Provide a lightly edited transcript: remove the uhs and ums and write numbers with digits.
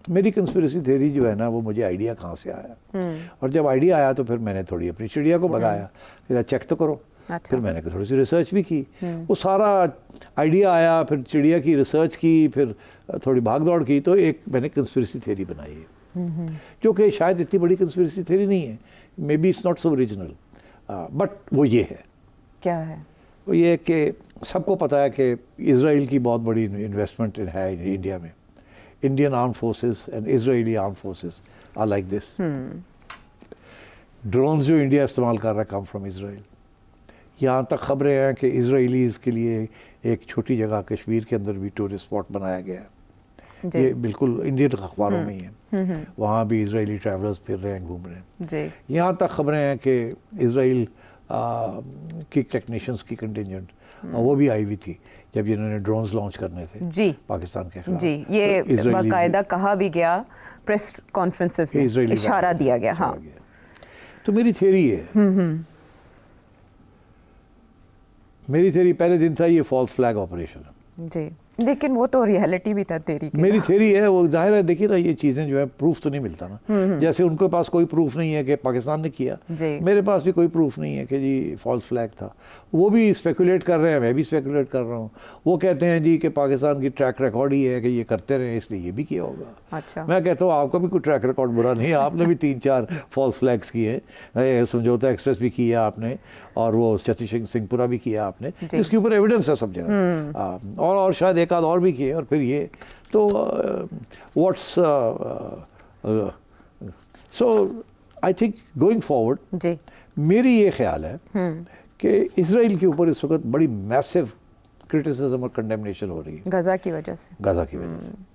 میری conspiracy theory جو ہے نا وہ مجھے آئیڈیا کہاں سے آیا، اور جب آئیڈیا آیا تو پھر میں نے تھوڑی اپنی چڑیا کو بھگایا کہ چیک تو کرو. پھر میں نے تھوڑی سی ریسرچ بھی کی. وہ سارا آئیڈیا آیا، پھر چڑیا کی ریسرچ کی، پھر تھوڑی بھاگ دوڑ کی، تو ایک میں نے کنسپریسی تھیوری بنائی ہے جو کہ شاید اتنی بڑی کنسپریسی تھیوری نہیں ہے. May be it's not so original, but وہ یہ ہے. کیا ہے؟ وہ یہ کہ سب کو پتہ ہے کہ اسرائیل کی بہت بڑی انویسٹمنٹ ہے انڈیا میں. Indian arm forces and Israeli arm forces are like this. Drones جو انڈیا استعمال کر رہا ہے کم فرام اسرائیل. یہاں تک خبریں ہیں کہ اسرائیلیز کے لیے ایک چھوٹی جگہ کشمیر کے اندر بھی ٹورسٹ اسپاٹ بنایا گیا ہے. یہ بالکل انڈین اخباروں میں ہی ہے. وہاں بھی اسرائیلی ٹریولرز پھر رہے ہیں، گھوم رہے ہیں. یہاں تک خبریں ہیں کہ اسرائیل کی ٹیکنیشینز کی کنٹینجنٹ وہ بھی آئی ہوئی تھی جب انہوں نے ڈرونز لانچ کرنے تھے پاکستان کے خلاف. جی، یہ باقاعدہ کہا بھی گیا پریس کانفرنسز میں، اشارہ دیا گیا. ہاں، تو میری تھیوری ہے، میری تھیوری پہلے دن تھا یہ فالس فلیگ آپریشن. جی، لیکن وہ تو ریئلٹی بھی تھا تیری کی. میری تھیوری ہے، وہ ظاہر ہے دیکھیے نا یہ چیزیں جو ہے پروف تو نہیں ملتا نا. جیسے ان کے پاس کوئی پروف نہیں ہے کہ پاکستان نے کیا، میرے پاس بھی کوئی پروف نہیں ہے کہ جی فالس فلیگ تھا. وہ بھی اسپیکولیٹ کر رہے ہیں، میں بھی اسپیکولیٹ کر رہا ہوں. وہ کہتے ہیں جی کہ پاکستان کی ٹریک ریکارڈ ہی ہے کہ یہ کرتے رہے اس لیے یہ بھی کیا ہوگا. اچھا، میں کہتا ہوں آپ کا بھی کوئی ٹریک ریکارڈ برا نہیں ہے، آپ نے بھی 3-4 فالس فلیگس کیے. سمجھوتا ایکسپریس بھی کیا آپ نے، اور وہ چتی سنگھ پورہ بھی کیا آپ نے، اس کے اوپر ایویڈنس ہے سب جگہ. اور شاید ایک آدھ اور بھی کیے. اور پھر یہ تو what's so I think going forward میری یہ خیال ہے کہ اسرائیل کے اوپر اس وقت بڑی میسو کرٹیسزم اور کنڈیمنیشن ہو رہی ہے غزہ کی وجہ سے.